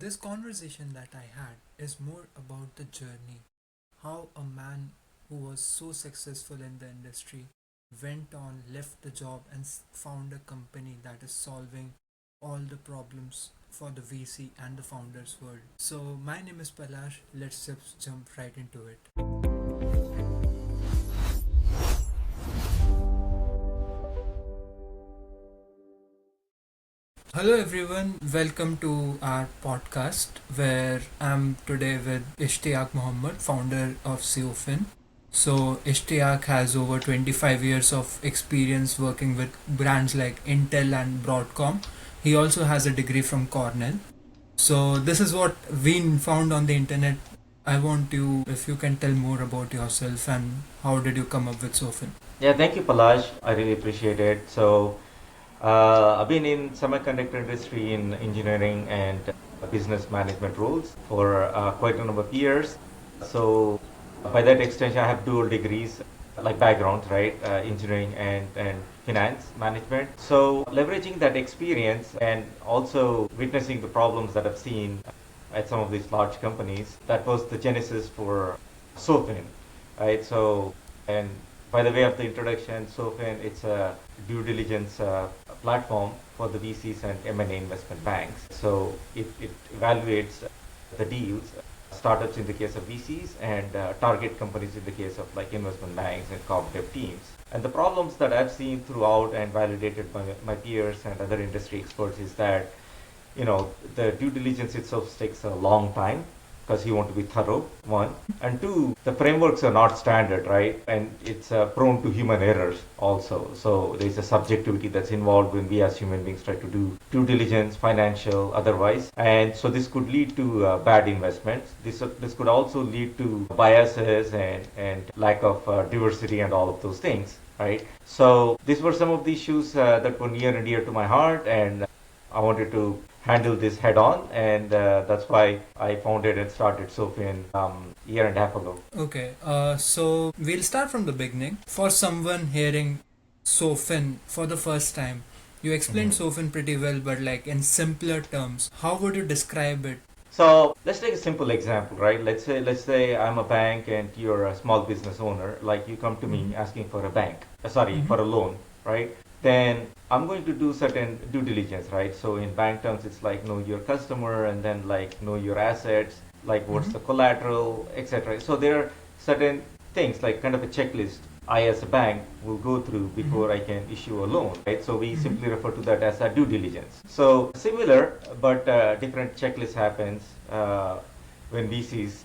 This conversation that I had is more about the journey, how a man who was so successful in the industry went on, left the job, and found a company that is solving all the problems for the VC and the founders world. So, my name is Palash. Let's just jump right into it. Hello everyone, welcome to our podcast where I'm today with Ishtiaque Mohommad, founder of Sowfin. So Ishtiaque has over 25 years of experience working with brands like Intel and Broadcom. He also has a degree from Cornell. So this is what we found on the internet. I want you, if you can tell more about yourself and how did you come up with Sowfin? Yeah, thank you, Palash. I really appreciate it. I've been in semiconductor industry in engineering and business management roles for quite a number of years. So, by that extension, I have dual degrees, like backgrounds, right? Engineering and finance management. So, leveraging that experience and also witnessing the problems that I've seen at some of these large companies, that was the genesis for Sofin, right? And by the way of the introduction, Sofin, it's a due diligence platform for the VCs and M&A investment banks. So it evaluates the deals, startups in the case of VCs and target companies in the case of like investment banks and corp dev teams. And the problems that I've seen throughout and validated by my peers and other industry experts is that the due diligence itself takes a long time because you want to be thorough, one. And two, the frameworks are not standard, right? And it's prone to human errors also. So there's a subjectivity that's involved when we as human beings try to do due diligence, financial, otherwise. And so this could lead to bad investments. This could also lead to biases and lack of diversity and all of those things, right? So these were some of the issues that were near and dear to my heart, and I wanted to handle this head on, and that's why I founded and started Sofin year and a half ago. Okay, so we'll start from the beginning. For someone hearing Sofin for the first time, you explained Mhm. Sofin pretty well, but like in simpler terms, how would you describe it? So let's take a simple example, right? Let's say I'm a bank and you're a small business owner. Like you come to me Mm-hmm. asking for a bank, sorry, Mm-hmm. for a loan, right? Then I'm going to do certain due diligence, right? So in bank terms, it's like know your customer and then like know your assets, like what's Mm-hmm. the collateral, etc. So there are certain things like kind of a checklist I as a bank will go through Mm-hmm. before I can issue a loan, right? So we Mm-hmm. simply refer to that as a due diligence. So similar, but different checklist happens when VCs,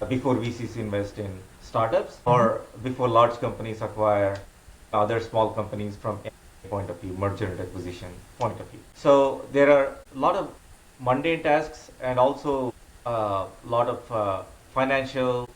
before VCs invest in startups Mm-hmm. or before large companies acquire other small companies from a point of view, merger and acquisition point of view. So there are a lot of mundane tasks and also a lot of financial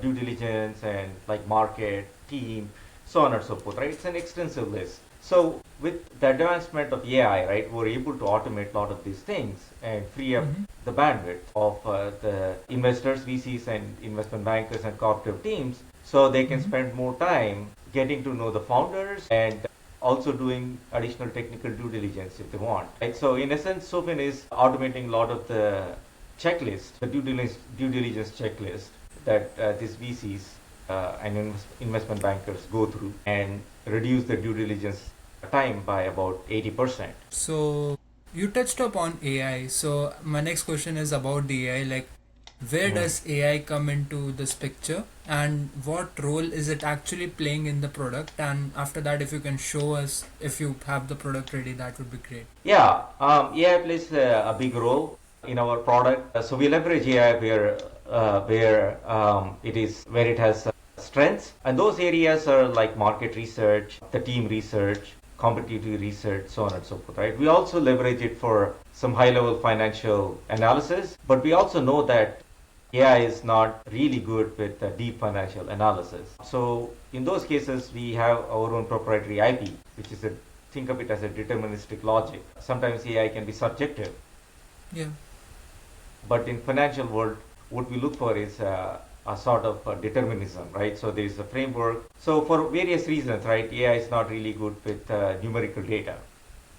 due diligence and like market, team, so on and so forth, right? It's an extensive list. So with the advancement of AI, right, we're able to automate a lot of these things and free up Mm-hmm. the bandwidth of the investors, VCs, and investment bankers and corporate teams, so they can Mm-hmm. spend more time getting to know the founders and also doing additional technical due diligence if they want. Right? So in essence, Sofin is automating a lot of the checklist, the due diligence checklist that these VCs and investment bankers go through and reduce the due diligence time by about 80%. So you touched upon AI. So my next question is about the AI. Like, where Mhm. does AI come into this picture, and what role is it actually playing in the product? And after that, if you can show us if you have the product ready, that would be great. Yeah, AI plays a big role in our product. So we leverage AI where it has strengths, and those areas are like market research, the team research, competitive research, so on and so forth. Right? We also leverage it for some high-level financial analysis, but we also know that AI is not really good with deep financial analysis. So in those cases, we have our own proprietary IP, which is a think of it as a deterministic logic. Sometimes AI can be subjective, Yeah. but in financial world, what we look for is a sort of determinism, right? So there is a framework. So for various reasons, right, AI is not really good with numerical data.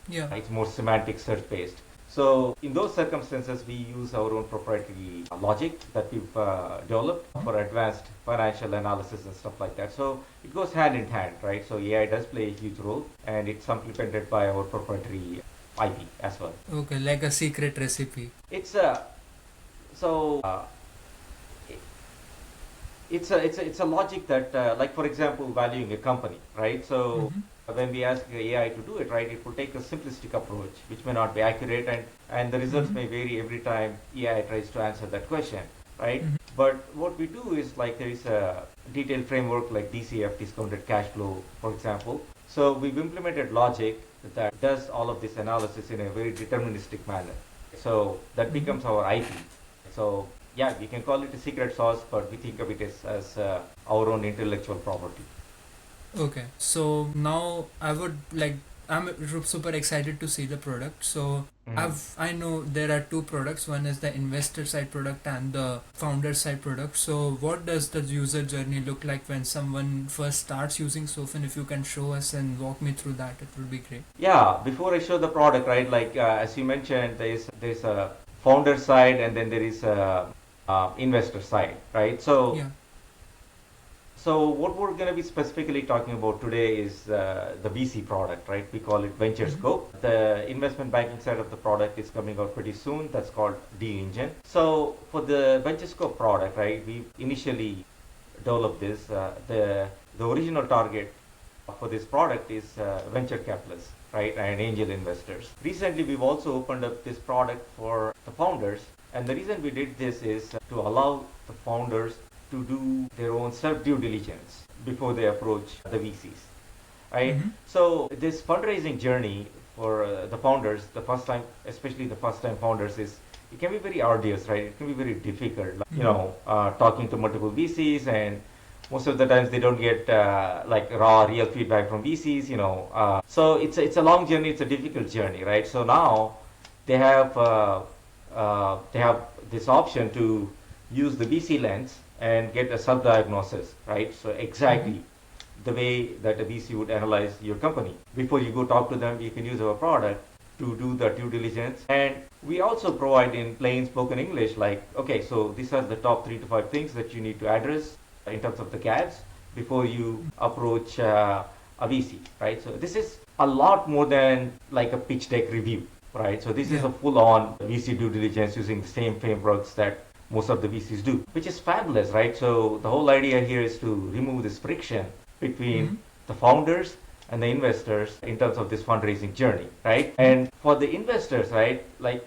Yeah. It's more semantic search based. So in those circumstances, we use our own proprietary logic that we've developed for advanced financial analysis and stuff like that. So it goes hand in hand, right? So AI does play a huge role, and it's supplemented by our proprietary IP as well. Okay, like a secret recipe. It's a so it's a logic that like for example valuing a company, right? So when we ask AI to do it, right, it will take a simplistic approach which may not be accurate, and the results may vary every time AI tries to answer that question, right? But what we do is like there is a detailed framework like DCF, discounted cash flow, for example. So we've implemented logic that does all of this analysis in a very deterministic manner. So that becomes our IP. So yeah, we can call it a secret sauce, but we think of it as our own intellectual property. Okay, so now I'm super excited to see the product. So I know there are two products. One is the investor side product and the founder side product. So what does the user journey look like when someone first starts using Sowfin? If you can show us and walk me through that, it would be great. Yeah, before I show the product, right, like as you mentioned, there's a founder side and then there is a investor side, right? So Yeah. So what we're going to be specifically talking about today is the VC product, right? We call it Venture Scope. The investment banking side of the product is coming out pretty soon. That's called D-Engine. So for the Venture Scope product, right, we initially developed this. The original target for this product is venture capitalists, right, and angel investors. Recently, we've also opened up this product for the founders. And the reason we did this is to allow the founders to do their own self due diligence before they approach the VCs, right? So this fundraising journey for the founders, the first time, especially the first time founders, it can be very arduous, right? It can be very difficult, talking to multiple VCs, and most of the times they don't get like raw, real feedback from VCs, so it's a long journey, it's a difficult journey, right? So now they have this option to use the VC lens and get a self-diagnosis, right? So exactly the way that a VC would analyze your company. Before you go talk to them, you can use our product to do the due diligence. And we also provide in plain spoken English, like, okay, so these are the top 3 to 5 things that you need to address in terms of the gaps before you approach a VC, right? So this is a lot more than like a pitch deck review, right? So this is a full-on VC due diligence using the same frameworks that most of the VCs do, which is fabulous, right? So the whole idea here is to remove this friction between the founders and the investors in terms of this fundraising journey, right? And for the investors, right, like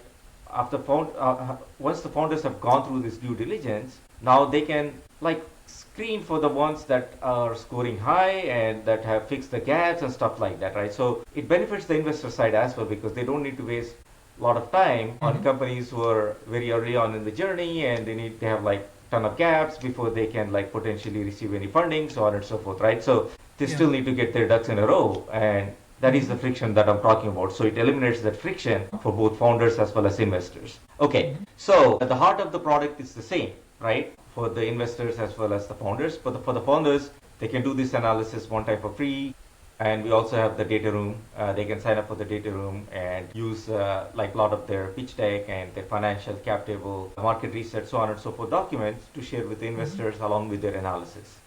once the founders have gone through this due diligence, now they can like screen for the ones that are scoring high and that have fixed the gaps and stuff like that, right? So it benefits the investor side as well because they don't need to waste a lot of time on companies who are very early on in the journey and they have like ton of gaps before they can like potentially receive any funding, so on and so forth, right? So they still need to get their ducks in a row, and that is the friction that I'm talking about. So it eliminates that friction for both founders as well as investors. Okay, so at the heart of the product is the same, right? For the investors as well as the founders. But for the founders, they can do this analysis one time for free. And we also have the data room. They can sign up for the data room and use like a lot of their pitch deck and their financial cap table, market research, so on and so forth documents to share with the investors along with their analysis.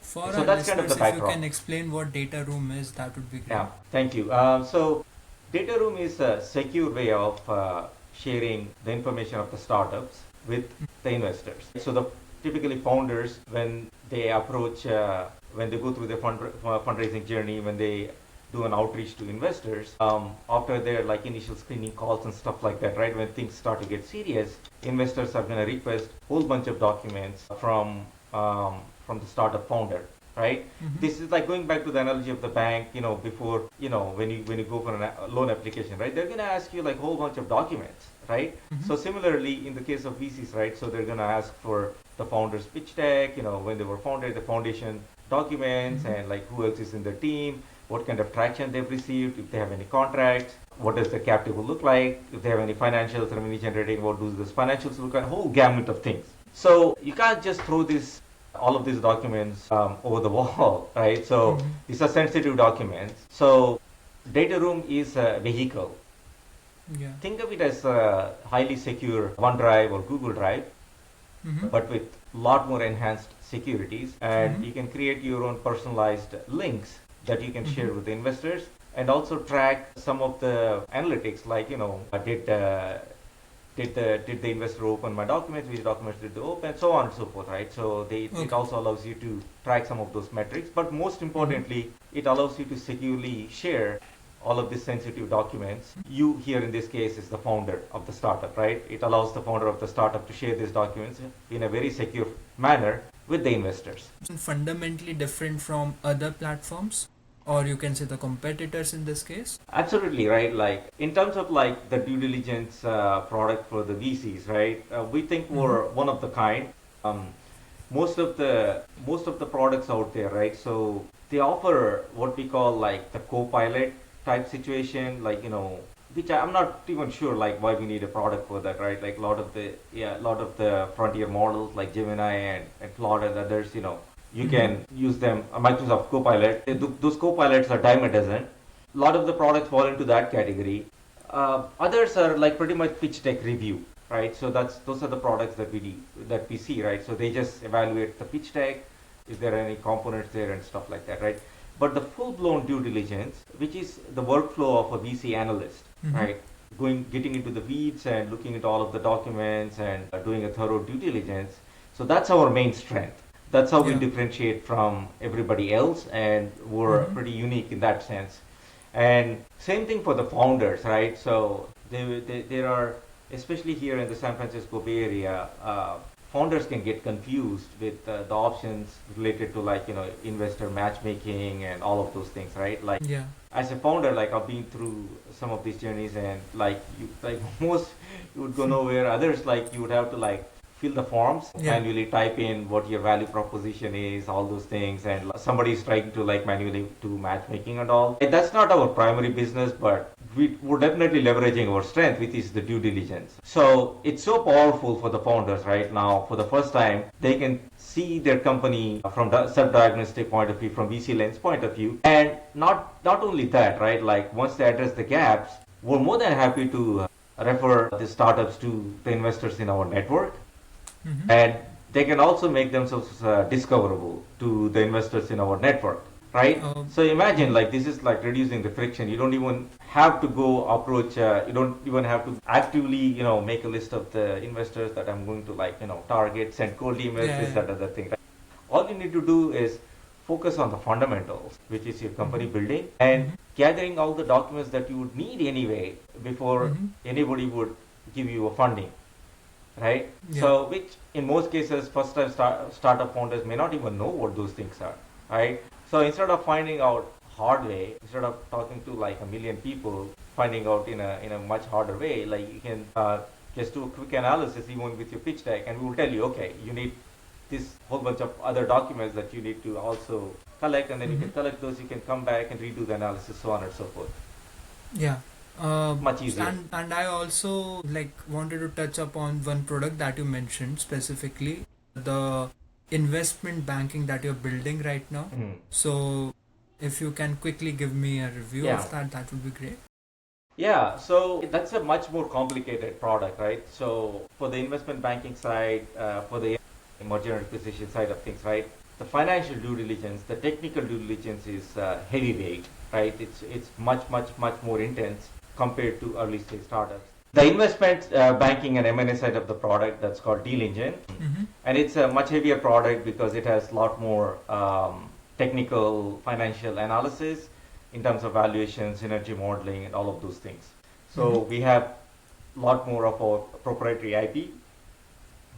For so our that's kind of the listeners, if you backdrop. can explain what data room is, that would be great. Yeah, thank you. So data room is a secure way of sharing the information of the startups with the investors. So typically founders, when they approach, when they go through their fundraising journey, when they do an outreach to investors, after their like initial screening calls and stuff like that, right? When things start to get serious, investors are going to request a whole bunch of documents from the startup founder, right? This is like going back to the analogy of the bank, before, when you go for a loan application, right? They're going to ask you like a whole bunch of documents, right? So similarly, in the case of VCs, right? So they're going to ask for the founder's pitch deck, when they were founded, the foundation documents, and like who else is in their team, what kind of traction they've received, if they have any contracts, what does the cap table look like, if they have any financials, revenue generating, what do those financials look like, a whole gamut of things. So you can't just throw all of these documents over the wall, right? So these are sensitive documents. So data room is a vehicle Yeah. Think of it as a highly secure OneDrive or Google Drive, Mm-hmm. but with lot more enhanced securities, and Mm-hmm. you can create your own personalized links that you can Mm-hmm. share with the investors, and also track some of the analytics, like did the investor open my documents, which documents did they open, so on and so forth, right? So it Okay. also allows you to track some of those metrics, but most Mm-hmm. importantly, it allows you to securely share all of these sensitive documents. You here in this case is the founder of the startup, right? It allows the founder of the startup to share these documents in a very secure manner with the investors. Fundamentally different from other platforms, or you can say the competitors in this case. Absolutely right. Like in terms of like the due diligence product for the VCs, right? We think Mm-hmm. we're one of the kind. Um, most of the products out there, right? So they offer what we call like the co-pilot type situation, like which I'm not even sure like why we need a product for that, right? Like a lot of the frontier models like Gemini and Claude and others, you Mm-hmm. can use them. Microsoft Copilot, those Copilots are dime a dozen. A lot of the products fall into that category. Others are like pretty much pitch deck review, right? So those are the products that we see, right? So they just evaluate the pitch deck, if there are any components there and stuff like that, right? But the full-blown due diligence, which is the workflow of a VC analyst, Mm-hmm. right? Getting into the weeds and looking at all of the documents and doing a thorough due diligence. So that's our main strength. That's how we Yeah. differentiate from everybody else, and we're Mm-hmm. pretty unique in that sense. And same thing for the founders, right? So there are, especially here in the San Francisco Bay Area, founders can get confused with the options related to like investor matchmaking and all of those things, right? Like Yeah. as a founder, like I've been through some of these journeys, and like most you would go nowhere. Others like you would have to like fill the forms, Yeah. manually type in what your value proposition is, all those things, and somebody is trying to like manually do matchmaking and all. And that's not our primary business, but we're definitely leveraging our strength, which is the due diligence. So it's so powerful for the founders right now. For the first time, they can see their company from the self-diagnostic point of view, from VC lens point of view, and not only that, right? Like once they address the gaps, we're more than happy to refer the startups to the investors in our network, Mm-hmm. and they can also make themselves discoverable to the investors in our network, right? So imagine Mm-hmm. like this is like reducing the friction. You don't even have to go approach, you don't even have to actively make a list of the investors that I'm going to like target, send cold emails, Yeah. this, Yeah. that, other thing. All you need to do is focus on the fundamentals, which is your company Mm-hmm. building, and Mm-hmm. gathering all the documents that you would need anyway before Mm-hmm. anybody would give you a funding, right? Yeah. So, which in most cases, first time startup founders may not even know what those things are, right? So, instead of finding out hard way, instead of talking to like a million people, finding out in a much harder way, like you can just do a quick analysis even with your pitch deck, and we will tell you, okay, you need this whole bunch of other documents that you need to also collect, and then you Mm-hmm. can collect those, you can come back and redo the analysis, so on and so forth. Yeah. Uh, Much easier. and I also like wanted to touch upon one product that you mentioned specifically, the investment banking that you're building right now. Mhm. So if you can quickly give me a review Yeah. of that, that would be great. Yeah, so that's a much more complicated product, right? So for the investment banking side, for the merger and acquisition side of things, right? The financial due diligence, the technical due diligence is heavyweight, right? It's much more intense compared to early stage startups. The investment banking and M&A side of the product, that's called Deal Engine, Mm-hmm. and it's a much heavier product because it has a lot more technical financial analysis in terms of valuation, synergy modeling, and all of those things. Mm-hmm. So we have a lot more of our proprietary IP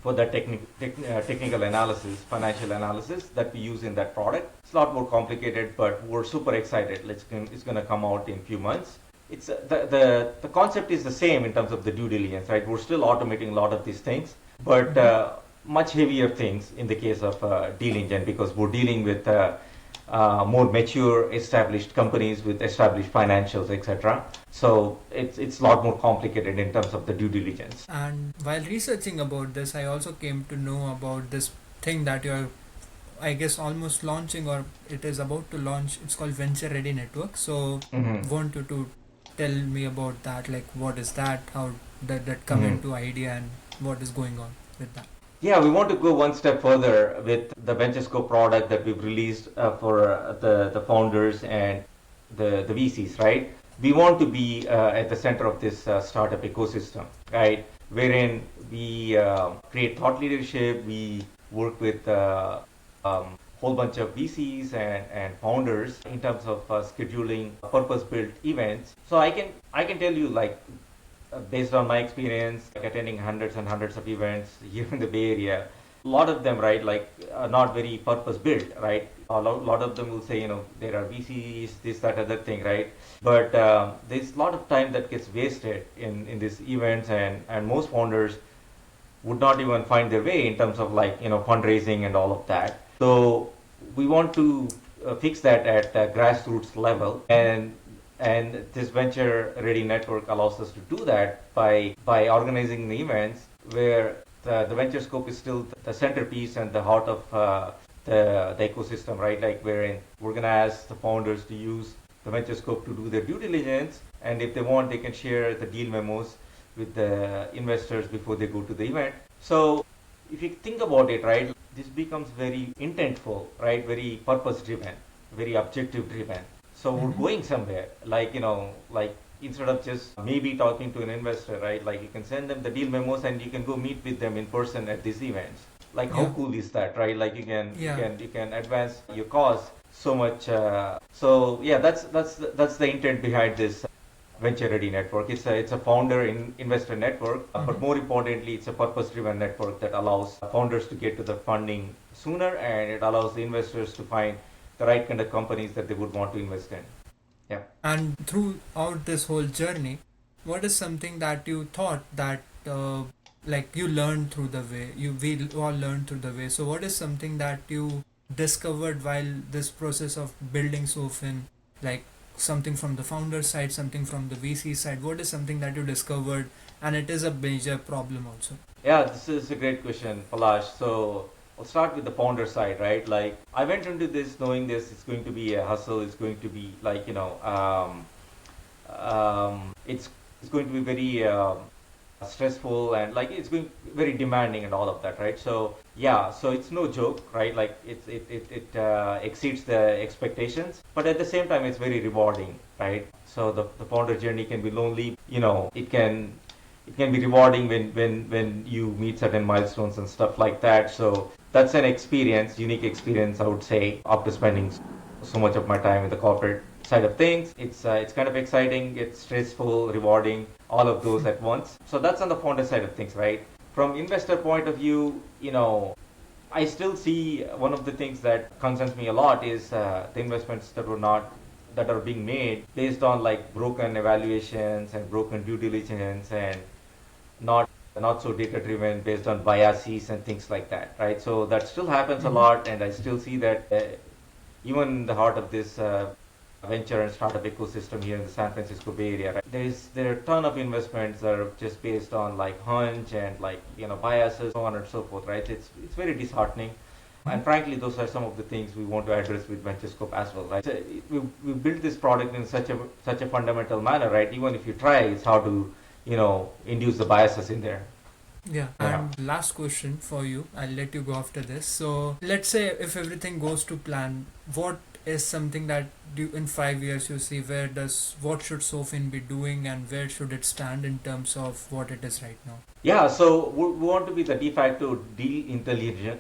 for the technical analysis, financial analysis that we use in that product. It's a lot more complicated, but we're super excited. It's going to come out in a few months. It's the concept is the same in terms of the due diligence, right? We're still automating a lot of these things, but Mm-hmm. much heavier things in the case of Deal Engine, because we're dealing with more mature, established companies with established financials, etc. So it's a lot more complicated in terms of the due diligence. And while researching about this, I also came to know about this thing that you're, I guess, almost launching, or it is about to launch. It's called Venture Ready Network. So, Hmm. want you to tell me about that? Like, what is that? How did that come Mhm. into idea, and what is going on with that? Yeah, we want to go one step further with the VentureScope product that we've released for the founders and the VCs, right? We want to be at the center of this startup ecosystem, right? Wherein we create thought leadership, we work with whole bunch of VCs and founders in terms of scheduling purpose-built events. So I can tell you like based on my experience, like attending hundreds and hundreds of events here in the Bay Area, a lot of them, right, like not very purpose built, right? A lot of them will say, there are VCs, this, that, other thing, right? But there's a lot of time that gets wasted in these events, and most founders would not even find their way in terms of like, fundraising and all of that. So we want to fix that at the grassroots level, and this venture ready network allows us to do that by organizing the events where the venture scope is still the centerpiece and the heart of the ecosystem, right? Like wherein we're going to ask the founders to use the venture scope to do their due diligence, and if they want, they can share the deal memos with the investors before they go to the event. So if you think about it, right, this becomes very intentful, right? Very purpose driven, very objective driven. So we're Mm-hmm. going somewhere, like, like instead of just maybe talking to an investor, right? Like you can send them the deal memos and you can go meet with them in person at these events. Like how Yeah. cool is that, right? Like Yeah. you can advance your cause so much. So yeah, that's the intent behind this venture ready network. It's a founder investor network, but Mm-hmm. more importantly, it's a purpose driven network that allows founders to get to the funding sooner, and it allows the investors to find the right kind of companies that they would want to invest in. Yeah. And throughout this whole journey, what is something that you thought that like you learned through the way we all learned through the way? So what is something that you discovered while this process of building Sofin, like something from the founder side, something from the VC side? What is something that you discovered, and it is a major problem also? Yeah, this is a great question, Palash. So I'll start with the founder side, right? Like I went into this knowing this it's going to be a hustle. It's going to be like it's going to be very stressful, and like it's going very demanding and all of that, right? So yeah, so it's no joke, right? Like it exceeds the expectations, but at the same time it's very rewarding, right? So the founder journey can be lonely, it can be rewarding when you meet certain milestones and stuff like that. So that's an experience, unique experience, I would say, after spending so much of my time in the corporate side of things. It's kind of exciting, it's stressful, rewarding, all of those at once. So that's on the founder side of things, right? From investor point of view, I still see one of the things that concerns me a lot is the investments that are being made based on like broken evaluations and broken due diligence, and not not so data driven based on biases and things like that, right? So that still happens a Mm-hmm. lot, and I still see that even in the heart of this venture and startup ecosystem here in the San Francisco Bay Area, right? There are a ton of investments that are just based on like hunch and like biases, so on and so forth, right? It's very disheartening. And frankly, those are some of the things we want to address with VentureScope as well, right? So we built this product in such a fundamental manner, right? Even if you try, it's hard to induce the biases in there. Yeah, Yeah. and last question for you. I'll let you go after this. So, let's say if everything goes to plan, what is something that in 5 years you see what should Sofin be doing, and where should it stand in terms of what it is right now? Yeah, so we want to be the de facto deal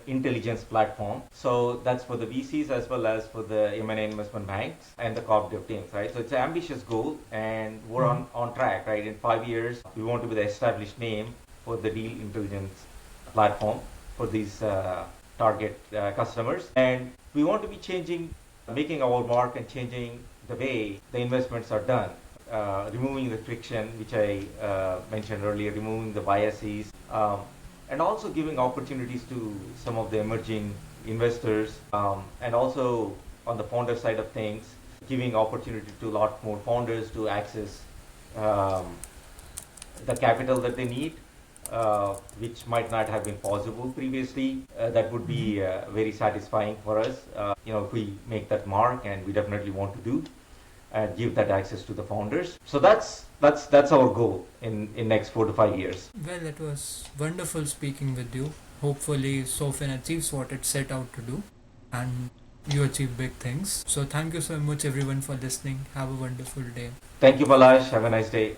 intelligence platform. So that's for the VCs as well as for the M&A investment banks and the corp dev teams, right? So it's an ambitious goal, and we're Mm-hmm. on track, right? In 5 years, we want to be the established name for the deal intelligence platform for these target customers. And we want to be making our mark and changing the way the investments are done, removing the friction, which I mentioned earlier, removing the biases, and also giving opportunities to some of the emerging investors, and also on the founder side of things, giving opportunity to a lot more founders to access um, the capital that they need, which might not have been possible previously. That would Mm-hmm. be very satisfying for us, if we make that mark, and we definitely want to do. and give that access to the founders. So that's our goal in next 4 to 5 years. Well, it was wonderful speaking with you. Hopefully, Sowfin achieves what it set out to do, and you achieve big things. So, thank you so much, everyone, for listening. Have a wonderful day. Thank you, Palash. Have a nice day.